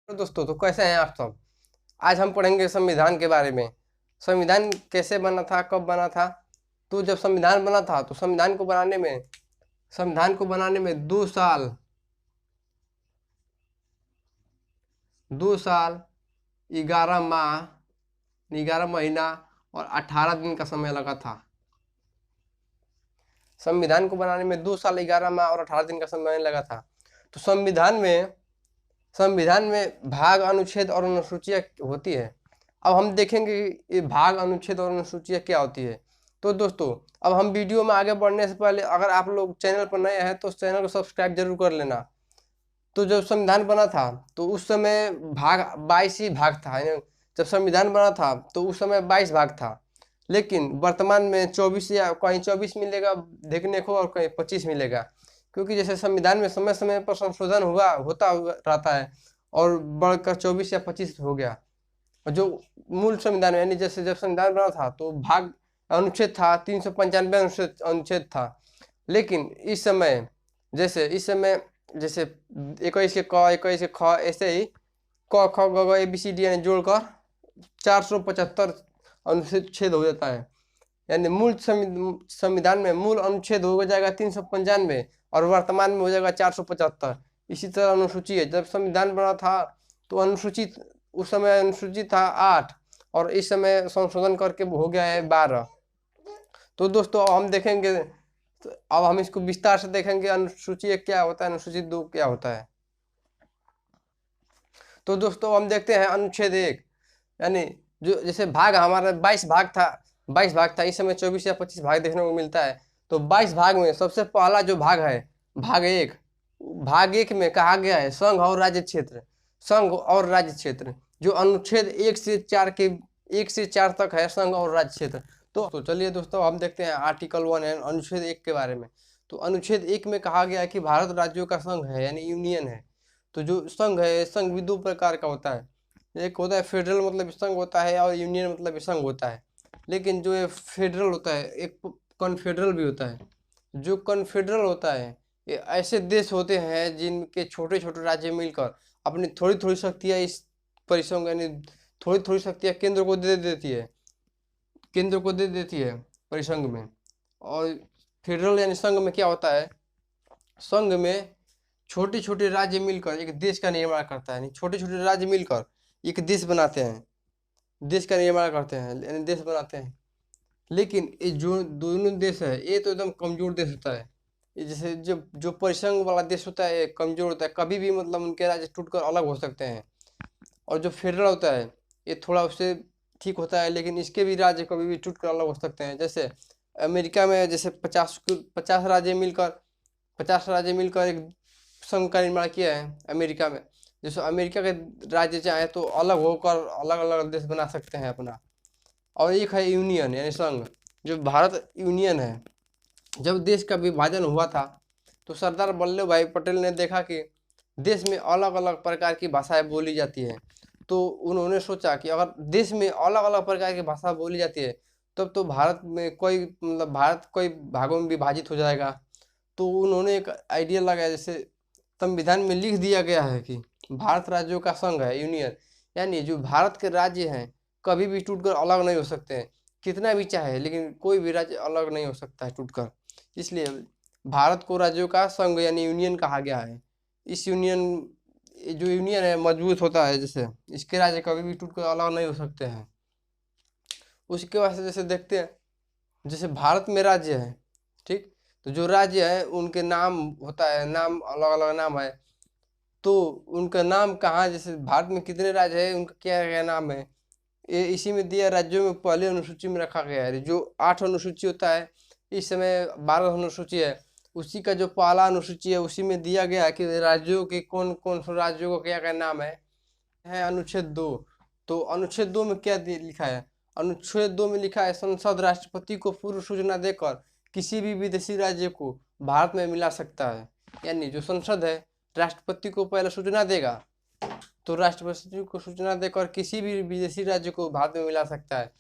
तो दोस्तों, तो कैसे हैं आप सब। आज हम पढ़ेंगे संविधान के बारे में। संविधान कैसे बना था, कब बना था। तो जब संविधान बना था तो संविधान को बनाने में 2 साल 2 साल 11 माह 11 महीना और 18 दिन का समय लगा था। संविधान को बनाने में 2 साल 11 माह और 18 दिन का समय लगा था। तो संविधान में भाग, अनुच्छेद और अनुसूचियाँ होती है। अब हम देखेंगे कि ये भाग, अनुच्छेद और अनुसूचियाँ क्या होती है। तो दोस्तों, अब हम वीडियो में आगे बढ़ने से पहले अगर आप लोग चैनल पर नए हैं तो चैनल को सब्सक्राइब जरूर कर लेना। तो जब संविधान बना था तो उस समय भाग 22 ही भाग था, यानी जब संविधान बना था तो उस समय 22 भाग था। लेकिन वर्तमान में 24, या कहीं 24 मिलेगा देखने को और कहीं 25 मिलेगा, क्योंकि जैसे संविधान में समय समय पर संशोधन होता रहता है और बढ़कर 24 या 25 हो गया। और जो मूल संविधान यानी जैसे जब संविधान बना था तो भाग अनुच्छेद था 395 अनुच्छेद था। लेकिन इस समय जैसे 21 के क, 21 के ख, ऐसे ही क ख ग घ ABCD यानी जोड़कर 475 अनुच्छेद हो जाता है। यानी मूल संविधान में मूल अनुच्छेद हो जाएगा 395 और वर्तमान में हो जाएगा 475। इसी तरह अनुसूची है, जब संविधान बना था तो उस समय अनुसूचित था 8 और इस समय संशोधन करके हो गया है 12। तो दोस्तों, अब हम देखेंगे, तो अब हम इसको विस्तार से देखेंगे अनुसूची 1 क्या होता है, अनुसूची 2 क्या होता है। तो दोस्तों, हम देखते हैं अनुच्छेद 1, यानी जो जैसे भाग हमारा 22 भाग था इस समय 24 या 25 भाग देखने को मिलता है। तो 22 भाग में सबसे पहला जो भाग है भाग 1 में कहा गया है संघ और राज्य क्षेत्र। जो अनुच्छेद 1 से 4 तक है संघ और राज्य क्षेत्र। तो चलिए दोस्तों, हम देखते हैं आर्टिकल 1 है अनुच्छेद 1 के बारे में। तो अनुच्छेद 1 में कहा गया है कि भारत राज्यों का संघ है, यानी यूनियन है। तो जो संघ है, संघ भी 2 प्रकार का होता है। एक होता है फेडरल मतलब संघ होता है, और यूनियन मतलब संघ होता है। लेकिन जो ये फेडरल होता है, एक कॉन्फेडरल भी होता है। जो कॉन्फेडरल होता है, ये ऐसे देश होते हैं जिनके छोटे छोटे राज्य मिलकर अपनी थोड़ी थोड़ी शक्तियाँ इस परिसंघ यानी थोड़ी थोड़ी शक्तियाँ केंद्र को दे देती है परिसंघ में। और फेडरल यानी संघ में क्या होता है, संघ में छोटे छोटे राज्य मिलकर एक देश का निर्माण करता है, यानी छोटे छोटे राज्य मिलकर एक देश बनाते हैं, देश का निर्माण करते हैं, यानी देश बनाते हैं। लेकिन ये जो दोनों देश है ये तो एकदम कमजोर देश होता है। ये जैसे जो परिसंघ वाला देश होता है ये कमजोर होता है, कभी भी मतलब उनके राज्य टूटकर अलग हो सकते हैं। और जो फेडरल होता है ये थोड़ा उससे ठीक होता है, लेकिन इसके भी राज्य कभी भी टूटकर अलग हो सकते हैं। जैसे अमेरिका में जैसे 50 राज्य मिलकर एक संघ का निर्माण किया है अमेरिका में। जैसे अमेरिका के राज्य चाहे तो अलग होकर अलग अलग देश बना सकते हैं अपना। और एक है यूनियन यानी संघ, जो भारत यूनियन है। जब देश का विभाजन हुआ था तो सरदार वल्लभ भाई पटेल ने देखा कि देश में अलग अलग प्रकार की भाषाएं बोली जाती हैं। तो उन्होंने सोचा कि अगर देश में अलग अलग प्रकार की भाषा बोली जाती है तब तो भारत कोई भागों में विभाजित हो जाएगा। तो उन्होंने एक आइडिया लगाया, जैसे संविधान में लिख दिया गया है कि भारत राज्यों का संघ है, यूनियन। यानी जो भारत के राज्य हैं कभी भी टूटकर अलग नहीं हो सकते हैं, कितना भी चाहे, लेकिन कोई भी राज्य अलग नहीं हो सकता है टूटकर। इसलिए भारत को राज्यों का संघ यानी यूनियन कहा गया है। इस जो यूनियन है मजबूत होता है, जैसे इसके राज्य कभी भी टूटकर अलग नहीं हो सकते हैं। उसके बाद से जैसे देखते हैं, जैसे भारत में राज्य है, ठीक। तो जो राज्य है उनके नाम होता है, नाम अलग अलग नाम है। तो उनका नाम कहाँ, जैसे भारत में कितने राज्य है, उनका क्या क्या नाम है, ये इसी में दिया राज्यों में पहले अनुसूची में रखा गया है। जो 8 अनुसूची होता है, इस समय 12 अनुसूची है। उसी का जो पहला अनुसूची है उसी में दिया गया है कि राज्यों के कौन कौन से राज्यों को क्या क्या नाम है अनुच्छेद 2। तो अनुच्छेद 2 में क्या लिखा है, अनुच्छेद 2 में लिखा है संसद राष्ट्रपति को पूर्व सूचना देकर किसी भी विदेशी राज्य को भारत में मिला सकता है। यानी जो संसद है राष्ट्रपति को पहले सूचना देगा, तो राष्ट्रपति को सूचना देकर किसी भी विदेशी राज्य को भारत में मिला सकता है।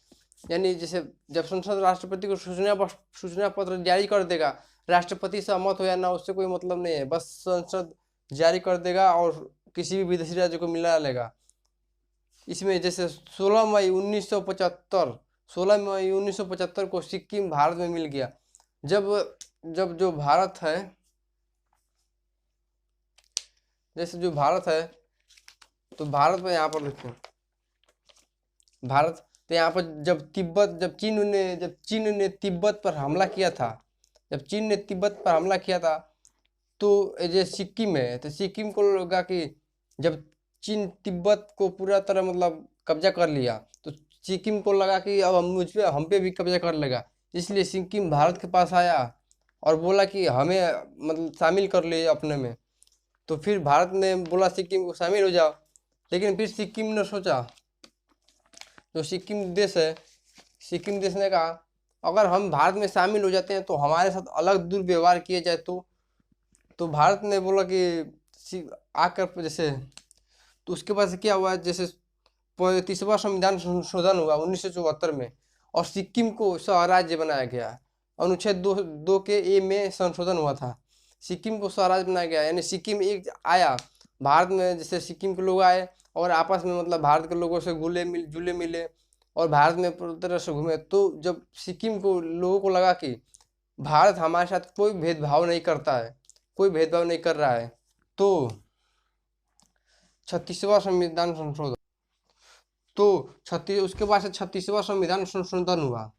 यानी जैसे जब संसद राष्ट्रपति को सूचना पत्र जारी कर देगा, राष्ट्रपति सहमत हो या ना उससे कोई मतलब नहीं है, बस संसद जारी कर देगा और किसी भी विदेशी राज्य को मिला लेगा। इसमें जैसे 16 मई 1975 को सिक्किम भारत में मिल गया। जब जब जो भारत है, जैसे जो भारत है, तो भारत में यहाँ पर देखें, भारत तो यहाँ पर जब चीन ने तिब्बत पर हमला किया था, तो ये जो सिक्किम है, तो सिक्किम को लगा कि जब चीन तिब्बत को पूरा तरह मतलब कब्जा कर लिया, तो सिक्किम को लगा कि अब हम पे भी कब्जा कर लेगा। इसलिए सिक्किम भारत के पास आया और बोला कि हमें मतलब शामिल कर लिए अपने में। तो फिर भारत ने बोला सिक्किम को शामिल हो जाओ, लेकिन फिर सिक्किम ने सोचा, जो सिक्किम देश है, सिक्किम देश ने कहा अगर हम भारत में शामिल हो जाते हैं तो हमारे साथ अलग दुर्व्यवहार किया जाए तो भारत ने बोला कि आकर जैसे, तो उसके बाद से क्या हुआ, जैसे 35वां संविधान संशोधन हुआ 1974 में, और सिक्किम को स्वराज्य बनाया गया। अनुच्छेद 2 के ए में संशोधन हुआ था, सिक्किम को स्वराज्य बनाया गया। यानी सिक्किम एक आया भारत में, जैसे सिक्किम के लोग आए और आपस में मतलब भारत के लोगों से जुले मिले और भारत में पूरी तरह से घूमे। तो जब सिक्किम को लोगों को लगा कि भारत हमारे साथ कोई भेदभाव नहीं करता है, कोई भेदभाव नहीं कर रहा है, तो 36वां संविधान संशोधन, तो उसके बाद से 36वां संविधान संशोधन हुआ,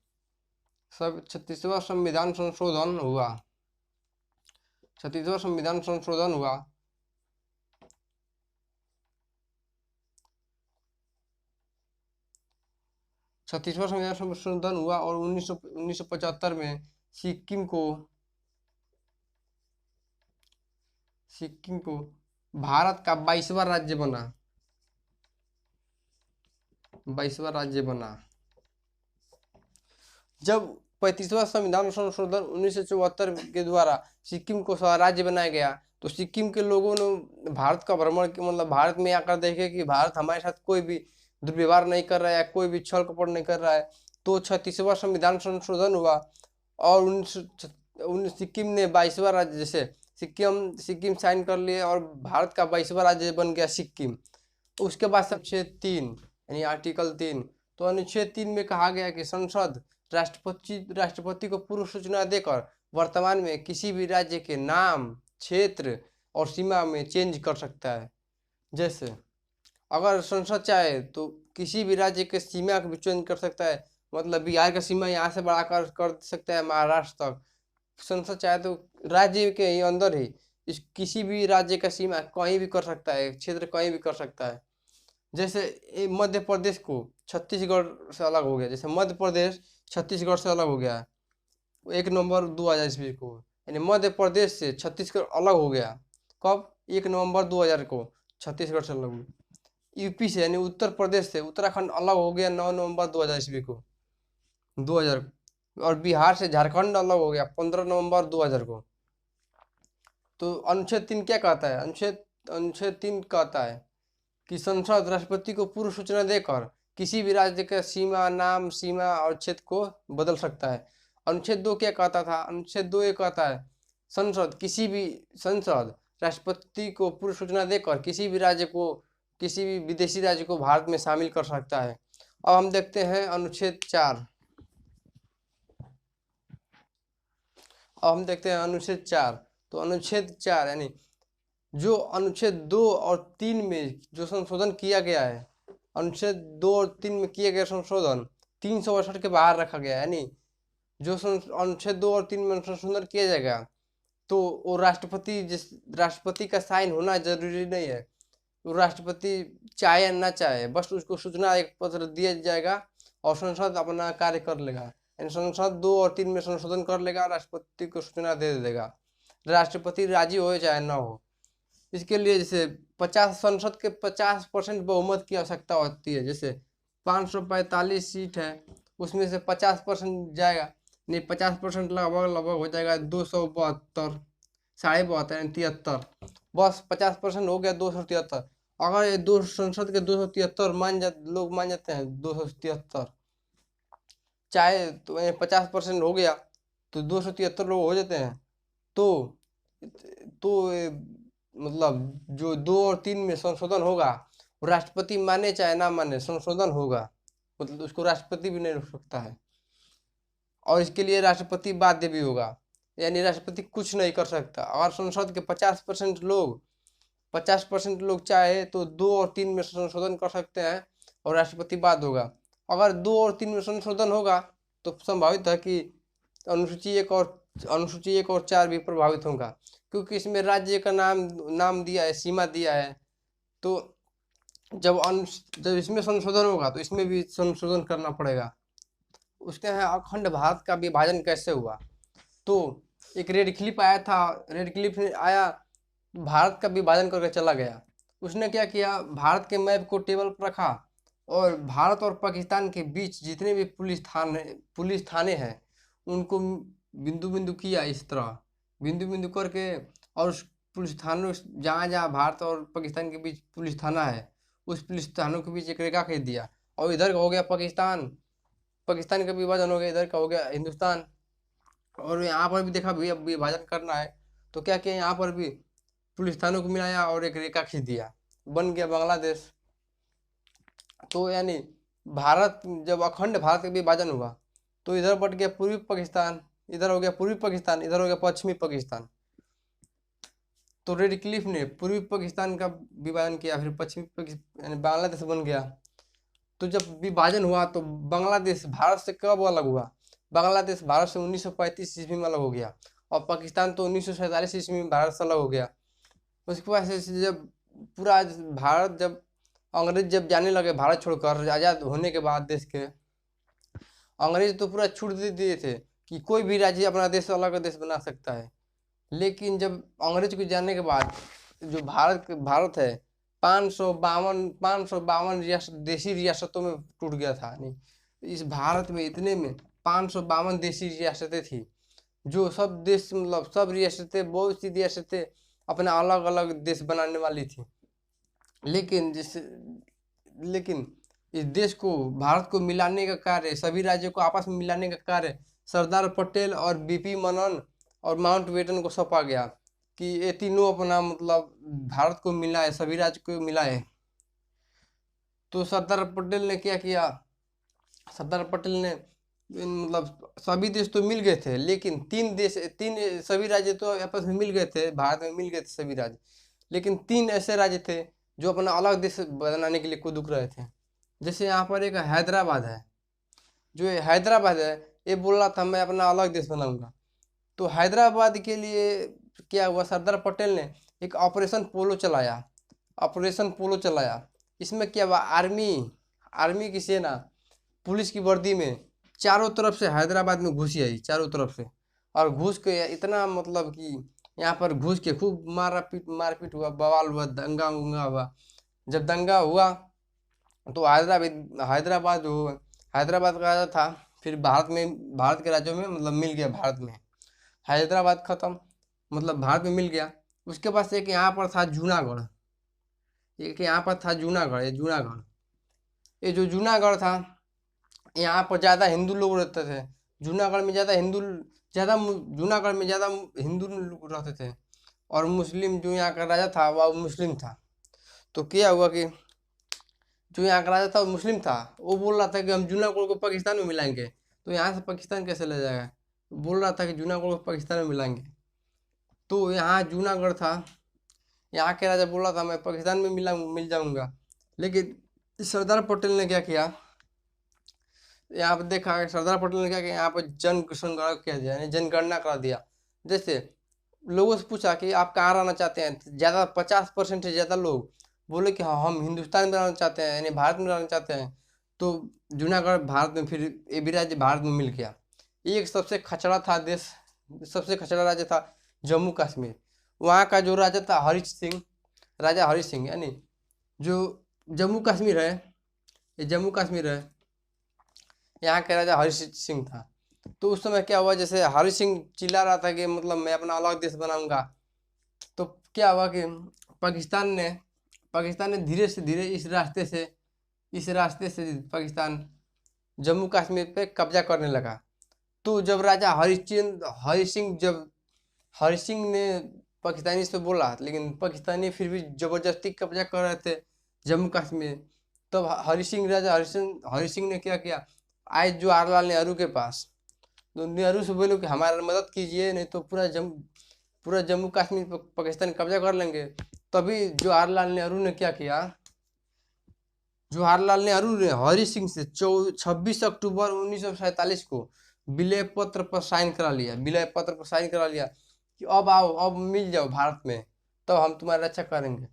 सब 36वां संविधान संशोधन हुआ, 36वां संविधान संशोधन हुआ। छत्तीसवां संविधान संशोधन हुआ और 1975 में सिक्किम को भारत का 22वां राज्य बना, 22वां राज्य बना। जब 35वां संविधान संशोधन 1974 के द्वारा सिक्किम को स्वराज्य बनाया गया, तो सिक्किम के लोगों ने भारत का भ्रमण किया, मतलब भारत में आकर देखे कि भारत हमारे साथ कोई भी दुर्व्यवहार नहीं कर रहा है, कोई भी छल कपट नहीं कर रहा है। तो 36वां संविधान संशोधन हुआ और सिक्किम ने 22वां राज्य, जैसे सिक्किम साइन कर लिए और भारत का 22वां राज्य बन गया सिक्किम। उसके बाद अनुच्छेद 3 यानी आर्टिकल 3, तो अनुच्छेद 3 में कहा गया कि संसद राष्ट्रपति को पूर्व सूचना देकर वर्तमान में किसी भी राज्य के नाम, क्षेत्र और सीमा में चेंज कर सकता है। जैसे अगर संसद चाहे तो किसी भी राज्य के सीमा को भी चेंज कर सकता है, मतलब बिहार का सीमा यहाँ से बढ़ा कर सकता है महाराष्ट्र तक। संसद चाहे तो राज्य के ही अंदर ही किसी भी राज्य का सीमा कहीं भी कर सकता है, क्षेत्र कहीं भी कर सकता है। जैसे मध्य प्रदेश को छत्तीसगढ़ से अलग हो गया, जैसे मध्य प्रदेश छत्तीसगढ़ से अलग हो गया 1 नवंबर 2000 ईस्वी को, यानी मध्य प्रदेश से छत्तीसगढ़ अलग हो गया। कब? 1 नवंबर 2000 को छत्तीसगढ़ से अलग हुआ। यूपी से यानी उत्तर प्रदेश से उत्तराखंड अलग हो गया 9 नवंबर 2000 ईस्वी को, 2000। और बिहार से झारखंड अलग हो गया 15 नवंबर 2000 को। तो अनुच्छेद 3 क्या कहता है? अनुच्छेद 3 कहता है कि संसद राष्ट्रपति को पूर्व सूचना देकर किसी भी राज्य का सीमा, नाम, सीमा और क्षेत्र को बदल सकता है। अनुच्छेद 2 क्या कहता था? अनुच्छेद 2 ये कहता है संसद राष्ट्रपति को पूर्व सूचना देकर किसी भी विदेशी राज्य को भारत में शामिल कर सकता है। अब हम देखते हैं अनुच्छेद 4। तो अनुच्छेद 4 यानी जो अनुच्छेद 2 और 3 में जो संशोधन किया गया है, अनुच्छेद 2 और 3 में किया गया संशोधन 368 के बाहर रखा गया। यानी जो अनुच्छेद 2 और 3 में संशोधन किया जाएगा तो वो राष्ट्रपति का साइन होना जरूरी नहीं है। वो राष्ट्रपति चाहे या ना चाहे, बस उसको सूचना एक पत्र दिया जाएगा और संसद अपना कार्य कर लेगा। यानी संसद 2 और 3 में संशोधन कर लेगा, राष्ट्रपति को सूचना दे देगा, राष्ट्रपति राजी हो चाहे ना हो। इसके लिए जैसे संसद के 50% बहुमत की आवश्यकता होती है। जैसे 545 सीट है, उसमें से 50% जाएगा, नहीं 50% लगभग हो जाएगा 272, 72.5 73, बस 50% हो गया 273। अगर ये दो संसद के 273 लोग मान जाते हैं, 273 चाहे तो 50% हो गया तो 273 लोग हो जाते हैं, तो मतलब जो 2 और 3 में संशोधन होगा, वो राष्ट्रपति माने चाहे ना माने संशोधन होगा, मतलब उसको राष्ट्रपति भी नहीं रोक सकता है। और इसके लिए राष्ट्रपति बाध्य भी होगा, यानी राष्ट्रपति कुछ नहीं कर सकता। अगर संसद के 50% लोग चाहे तो 2 और 3 में संशोधन कर सकते हैं और राष्ट्रपति बाध्य होगा। अगर 2 और 3 में संशोधन होगा तो संभावित है कि अनुसूची 1 और 4 भी प्रभावित होगा, क्योंकि इसमें राज्य का नाम दिया है, सीमा दिया है। तो जब इसमें संशोधन होगा तो इसमें भी संशोधन करना पड़ेगा। उसके यहाँ अखंड भारत का विभाजन कैसे हुआ, तो एक रेड क्लिप आया था, रेड क्लिप आया, भारत का विभाजन करके चला गया। उसने क्या किया, भारत के मैप को टेबल पर रखा और भारत और पाकिस्तान के बीच जितने भी पुलिस थाने हैं उनको बिंदु बिंदु किया, इस तरह बिंदु बिंदु करके, और उस पुलिस थानों जहाँ जहाँ भारत और पाकिस्तान के बीच पुलिस थाना है उस पुलिस थानों के बीच एक रेखा खींच दिया, और इधर का हो गया पाकिस्तान का विभाजन हो गया, इधर का हो गया हिंदुस्तान। और यहाँ पर भी देखा भैया विभाजन करना है तो क्या किया, यहाँ पर भी पुलिस थानों को मिलाया और एक रेखा खींच दिया, बन गया बांग्लादेश। तो यानी भारत, जब अखंड भारत का विभाजन हुआ तो इधर बट गया पूर्वी पाकिस्तान, इधर हो गया पूर्वी पाकिस्तान, इधर हो गया पश्चिमी पाकिस्तान। तो रेड क्लिफ ने पूर्वी पाकिस्तान का विभाजन किया, फिर पश्चिमी पाकिस्तान यानी बांग्लादेश बन गया। तो जब विभाजन हुआ तो बांग्लादेश भारत से कब अलग हुआ, बांग्लादेश भारत से 1935 ईस्वी में अलग हो गया, और पाकिस्तान तो 1947 ईस्वी में भारत से अलग हो गया। उसके बाद से जब पूरा भारत, जब अंग्रेज जब जाने लगे भारत छोड़कर आज़ाद होने के बाद देश के, अंग्रेज तो पूरा छूट दे दिए थे कि कोई भी राज्य अपना देश अलग देश बना सकता है। लेकिन जब अंग्रेज को जाने के बाद जो भारत है 552 देशी रियासतों में टूट गया था। नहीं, इस भारत में इतने में 552 देशी रियासतें थी, जो सब देश मतलब सब रियासतें, बहुत सी रियासतें अपना अलग अलग देश बनाने वाली थी। लेकिन इस देश को, भारत को मिलाने का कार्य, सभी राज्यों को आपस में मिलाने का कार्य सरदार पटेल और बीपी मनन और माउंटबेटन को सौंपा गया कि ये तीनों अपना मतलब भारत को मिलाए, सभी राज्य को मिलाए। तो सरदार पटेल ने क्या किया, सरदार पटेल ने मतलब सभी देश तो मिल गए थे, लेकिन सभी राज्य तो आपस में मिल गए थे, भारत में मिल गए थे सभी राज्य, लेकिन 3 ऐसे राज्य थे जो अपना अलग देश बनाने के लिए कुदुक रहे थे। जैसे यहाँ पर एक हैदराबाद है, जो हैदराबाद है ये बोल रहा था मैं अपना अलग देश बनाऊंगा। तो हैदराबाद के लिए क्या हुआ, सरदार पटेल ने एक ऑपरेशन पोलो चलाया। इसमें क्या हुआ, आर्मी की सेना पुलिस की वर्दी में चारों तरफ से हैदराबाद में घुसी आई, चारों तरफ से, और घुस के इतना मतलब कि यहाँ पर घुस के खूब मारपीट हुआ, बवाल हुआ, दंगा हुआ। जब दंगा हुआ तो हैदराबाद का राजा था, फिर भारत के राज्यों में मतलब मिल गया, भारत में हैदराबाद खत्म, मतलब भारत में मिल गया। उसके बाद एक यहाँ पर था जूनागढ़, ये जो जूनागढ़ था, यहाँ पर ज़्यादा हिंदू लोग रहते थे। जूनागढ़ में ज़्यादा हिंदू लोग रहते थे, और मुस्लिम, जो यहाँ का राजा था वह मुस्लिम था। तो क्या हुआ कि जो यहाँ का राजा था वो मुस्लिम था, वो बोल रहा था कि हम जूनागढ़ को पाकिस्तान में मिलाएंगे। तो यहाँ से पाकिस्तान कैसे ले जाएगा, बोल रहा था कि जूनागढ़ को पाकिस्तान में मिलाएंगे। तो यहाँ जूनागढ़ था, यहाँ के राजा बोल रहा था मैं पाकिस्तान में मिल जाऊंगा। लेकिन सरदार पटेल ने क्या किया, यहाँ पर देखा सरदार पटेल ने क्या किया, यहाँ पर जनगणना किया दिया, यानी जनगणना करा दिया। जैसे लोगों से पूछा कि आप कहाँ रहना चाहते हैं, ज़्यादा 50% से ज़्यादा लोग बोले कि हाँ हम हिंदुस्तान में रहना चाहते हैं, यानी भारत में रहना चाहते हैं। तो जूनागढ़ भारत में, फिर ये भी राज्य भारत में मिल गया। एक सबसे खचड़ा राज्य था जम्मू कश्मीर। वहाँ का जो राजा था राजा हरीश सिंह, यानी जो जम्मू कश्मीर है, यहाँ के राजा हरीश सिंह था। तो उस समय क्या हुआ, जैसे हरीश सिंह चिल्ला रहा था कि मतलब मैं अपना अलग देश बनाऊंगा, तो क्या हुआ कि पाकिस्तान ने धीरे से धीरे इस रास्ते से पाकिस्तान जम्मू कश्मीर पे कब्जा करने लगा। तो जब राजा हरीश सिंह ने पाकिस्तानी से बोला, लेकिन पाकिस्तानी फिर भी ज़बरदस्ती कब्जा कर रहे थे जम्मू कश्मीर। तब हरि सिंह ने क्या किया, आए जवाहरलाल नेहरू के पास, तो नेहरू से बोले कि हमारा मदद कीजिए, नहीं तो पूरा जम्मू कश्मीर पर पाकिस्तान कब्जा कर लेंगे। तभी जवाहरलाल नेहरू ने क्या किया, जवाहरलाल नेहरू ने हरि सिंह से 26 अक्टूबर 1947 को विलय पत्र पर साइन करा लिया कि अब आओ, अब मिल जाओ भारत में, तब हम तुम्हारी रक्षा करेंगे।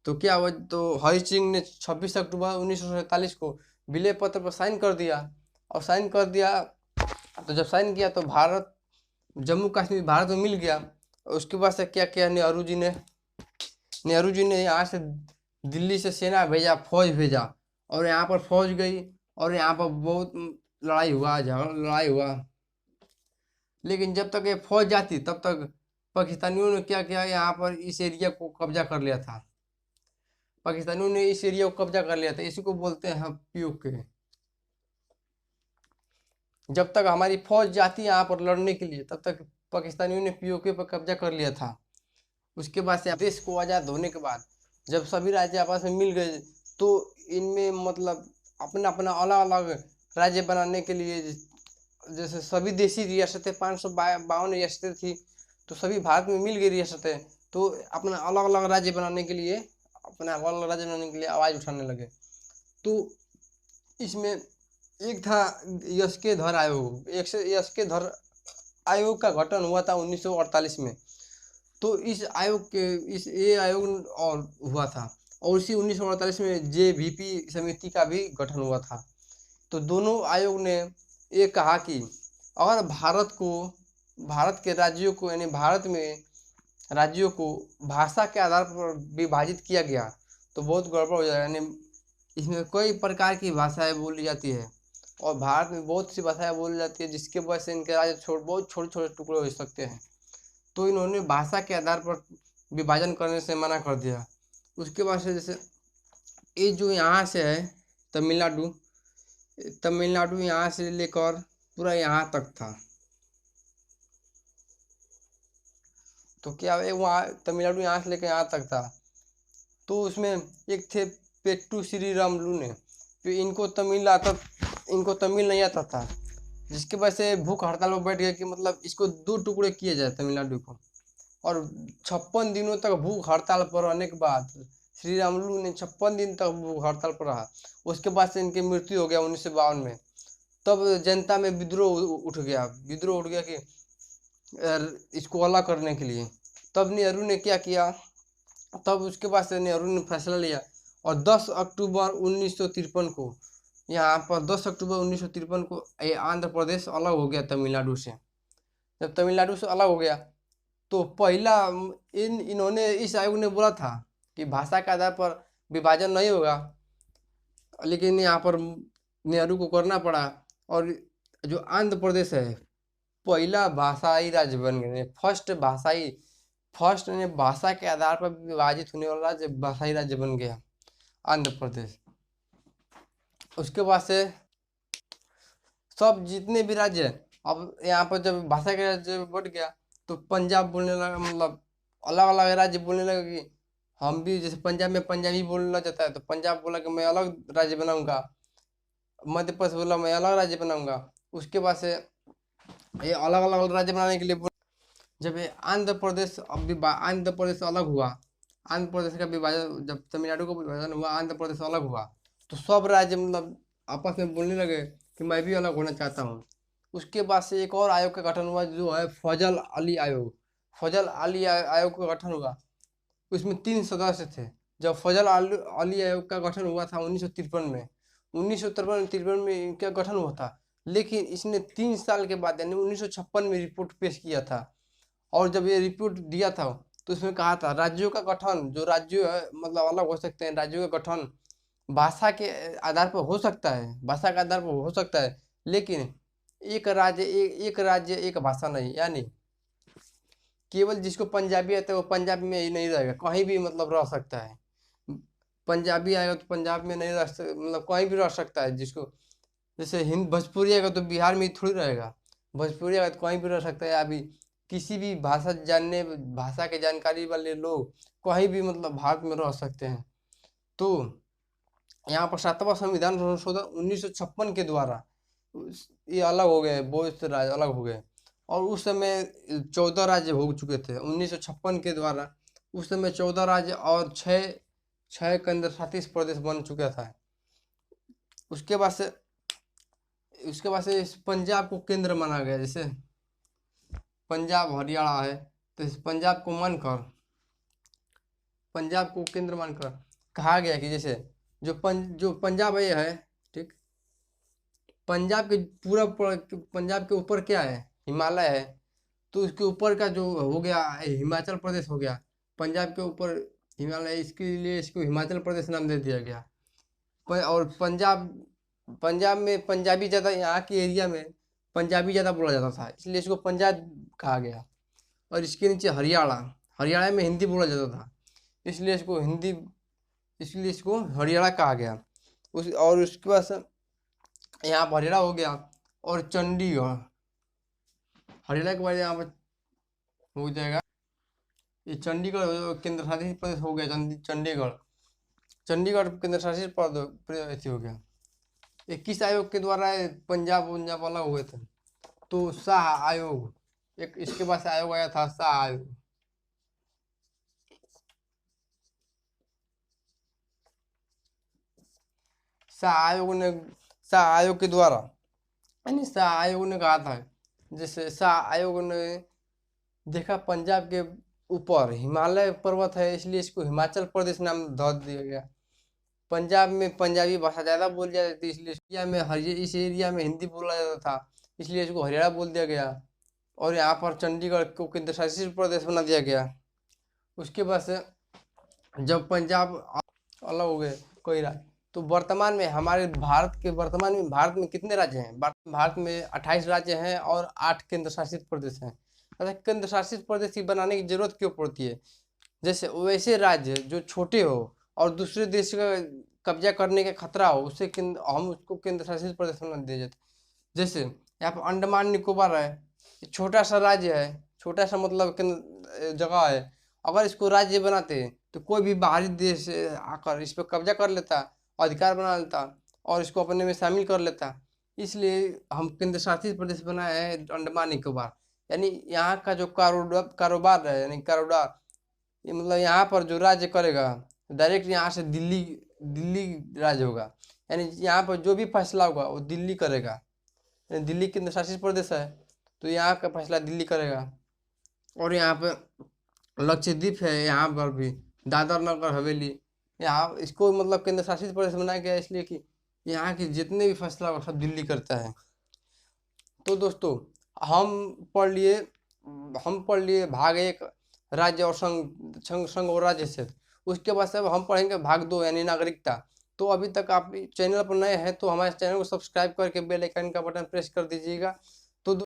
तो क्या हुआ, तो हरि सिंह ने 26 अक्टूबर 1947 को विलय पत्र पर साइन कर दिया। और साइन कर दिया, तो जब साइन किया तो जम्मू कश्मीर भारत में मिल गया। उसके बाद से क्या किया, नेहरू जी ने यहाँ से दिल्ली से सेना भेजा, फौज भेजा, और यहाँ पर फौज गई, और यहाँ पर बहुत लड़ाई हुआ। लेकिन जब तक ये फौज जाती तब तक पाकिस्तानियों ने क्या किया, यहाँ पर इस एरिया को कब्जा कर लिया था। इसी को बोलते हैं पीओके। जब तक हमारी फौज जाती है यहाँ पर लड़ने के लिए, तब तक पाकिस्तानियों ने पीओके पर कब्जा कर लिया था। उसके बाद से देश को आज़ाद होने के बाद जब सभी राज्य आपस में मिल गए, तो इनमें मतलब अपना अपना अलग अलग राज्य बनाने के लिए, जैसे सभी देशी रियासतें 552 रियासतें थी, तो सभी भारत में मिल गई रियासतें, तो अपना अलग अलग राज्य बनाने के लिए आवाज़ उठाने लगे। तो इसमें एक था यस्के धर आयोग का गठन हुआ था 1948 में। तो इस आयोग और हुआ था, और इसी 1948 में जेवीपी समिति का भी गठन हुआ था। तो दोनों आयोग ने ये कहा कि अगर भारत के राज्यों को, यानी भारत में राज्यों को भाषा के आधार पर विभाजित किया गया तो बहुत गड़बड़ हो जाएगा। यानी इसमें कई प्रकार की भाषाएं बोली जाती है, और भारत में बहुत सी भाषाएं बोली जाती है, जिसके वजह से इनके राज्य बहुत छोटे छोटे टुकड़े हो सकते हैं। तो इन्होंने भाषा के आधार पर विभाजन करने से मना कर दिया। उसके बाद से जैसे ये जो यहाँ से है तमिलनाडु यहाँ से लेकर पूरा यहाँ तक था। तो क्या है, वहाँ तमिलनाडु यहाँ से लेकर यहाँ तक था। तो उसमें एक थे पेट्टू श्री रामलू ने, तो इनको तमिल नहीं आता था, जिसके वजह से भूख हड़ताल पर बैठ गए कि मतलब इसको 2 टुकड़े किए जाए तमिलनाडु को। और 56 दिनों तक भूख हड़ताल पर रहने के बाद श्री रामलू ने 56 दिन तक भूख हड़ताल पर रहा। उसके बाद से इनकी मृत्यु हो गया 1952 में। तब जनता में विद्रोह उठ गया कि इसको अलग करने के लिए। तब नेहरू ने क्या किया, तब उसके बाद से नेहरू ने फैसला लिया, और 10 अक्टूबर 1953 को ये आंध्र प्रदेश अलग हो गया तमिलनाडु से। जब तमिलनाडु से अलग हो गया तो पहला इन्होंने इस आयोग ने बोला था कि भाषा के आधार पर विभाजन नहीं होगा, लेकिन यहाँ पर नेहरू को करना पड़ा। और जो आंध्र प्रदेश है, पहला भाषाई राज्य बन गए, फर्स्ट ने भाषा के आधार पर विभाजित होने वाला भाषाई राज्य बन गया आंध्र प्रदेश। उसके बाद से सब जितने भी राज्य, अब यहाँ पर जब भाषा के राज्य बढ़ गया तो पंजाब बोलने लगा, मतलब अलग अलग राज्य बोलने लगा कि हम भी, जैसे पंजाब में पंजाबी बोलना चाहता है तो पंजाब बोला कि मैं अलग राज्य बनाऊंगा, मध्य प्रदेश बोला मैं अलग राज्य बनाऊंगा। उसके बाद से ये अलग अलग राज्य बनाने के लिए जब ये आंध्र प्रदेश अलग हुआ, आंध्र प्रदेश का विभाजन, जब तमिलनाडु का विभाजन हुआ, आंध्र प्रदेश अलग हुआ, तो सब राज्य मतलब आपस में बोलने लगे कि मैं भी अलग होना चाहता हूँ। उसके बाद से एक और आयोग का गठन हुआ जो है फजल अली आयोग का गठन हुआ। उसमें 3 सदस्य थे। जब फजल अली आयोग का गठन हुआ था 1953 में इनका गठन हुआ था, लेकिन इसने 3 साल के बाद यानी 1956 में रिपोर्ट पेश किया था। और जब ये रिपोर्ट दिया था तो इसमें कहा था राज्यों का गठन, जो राज्य मतलब अलग हो सकते हैं, राज्यों का गठन भाषा के आधार पर हो सकता है, लेकिन एक राज्य एक भाषा नहीं। यानी केवल जिसको पंजाबी आता है वो पंजाब में ही नहीं रहेगा, कहीं भी मतलब रह सकता है। पंजाबी आएगा तो पंजाब में नहीं रह सकता, मतलब कहीं भी रह सकता है। जिसको जैसे भोजपुरी आएगा तो बिहार में ही थोड़ी रहेगा, भोजपुरी आएगा तो कहीं भी रह सकता है। अभी किसी भी भाषा के जानकारी वाले लोग कहीं भी मतलब भारत में रह सकते हैं। तो यहाँ पर 7वां संविधान संशोधन 1956 के द्वारा ये अलग हो गए, बहुत से राज्य अलग हो गए। और उस समय 14 राज्य हो चुके थे 1956 के द्वारा। उस समय 14 राज्य और 6 केंद्र शासित प्रदेश बन चुका था। उसके बाद से इस पंजाब को केंद्र माना गया। जैसे पंजाब हरियाणा है, तो इस पंजाब को केंद्र मानकर कहा गया कि जैसे जो पंजाब ये है, ठीक, पंजाब के ऊपर क्या है, हिमालय है। तो उसके ऊपर का जो हो गया हिमाचल प्रदेश हो गया। पंजाब के ऊपर हिमालय, इसके लिए इसको हिमाचल प्रदेश नाम दे दिया गया। और पंजाब में पंजाबी ज़्यादा, यहाँ के एरिया में पंजाबी ज़्यादा बोला जाता था, इसलिए इसको पंजाब कहा गया। और इसके नीचे हरियाणा में हिंदी बोला जाता था, इसलिए इसको हरियाणा कहा गया। और उसके बाद से यहाँ पर हरियाणा हो गया। और चंडीगढ़, हरियाणा के बाद यहाँ पर हो जाएगा ये चंडीगढ़ केंद्र शासित प्रदेश हो गया। चंडीगढ़ केंद्र शासित प्रदेश हो गया। 21 आयोग के द्वारा पंजाब अलग हुए थे। तो शाह आयोग, एक इसके बाद आयोग आया था शाह आयोग। शाह आयोग के द्वारा, यानी शाह आयोग ने कहा था, जैसे शाह आयोग ने देखा पंजाब के ऊपर हिमालय पर्वत है, इसलिए इसको हिमाचल प्रदेश नाम धर दिया गया। पंजाब में पंजाबी भाषा ज़्यादा बोली जाती थी, इसलिए इस एरिया में हिंदी बोला जाता था, इसलिए इसको हरियाणा बोल दिया गया। और यहाँ पर चंडीगढ़ को केंद्र शासित प्रदेश बना दिया गया। उसके बाद से जब पंजाब अलग हो गए कोई राज्य, तो वर्तमान में भारत में कितने राज्य हैं? भारत में 28 राज्य हैं और 8 केंद्र शासित प्रदेश हैं। अतः केंद्र शासित प्रदेश की बनाने की जरूरत क्यों पड़ती है? जैसे वैसे राज्य जो छोटे हो और दूसरे देश का कब्जा करने का खतरा हो, हम उसको केंद्र शासित प्रदेश बना दिया जाता है। जैसे यहाँ पर अंडमान निकोबार है, छोटा सा राज्य है, छोटा सा मतलब जगह है। अगर इसको राज्य बनाते तो कोई भी बाहरी देश आकर इस पर कब्जा कर लेता, अधिकार बना लेता और इसको अपने में शामिल कर लेता। इसलिए हम केंद्र शासित प्रदेश बनाए हैं अंडमान निकोबार। यानी यहाँ का जो कारोबार है, यानी कारोबार, ये मतलब यहाँ पर जो राज्य करेगा डायरेक्ट यहाँ से दिल्ली राज्य होगा। यानी यहाँ पर जो भी फैसला होगा वो दिल्ली करेगा। दिल्ली केंद्र शासित प्रदेश है, तो यहाँ का फैसला दिल्ली करेगा। और यहाँ पे लक्षद्वीप है, यहाँ पर भी दादर नगर हवेली, यहाँ इसको मतलब केंद्र शासित प्रदेश बनाया गया, इसलिए कि यहाँ के जितने भी फैसला हो सब दिल्ली करता है। तो दोस्तों हम पढ़ लिए भाग 1 राज्य और संघ और राज्य क्षेत्र। उसके बाद से अब हम पढ़ेंगे भाग 2 यानी नागरिकता। तो अभी तक आप चैनल पर नए हैं तो हमारे चैनल को सब्सक्राइब करके बेल आइकन का बटन प्रेस कर दीजिएगा,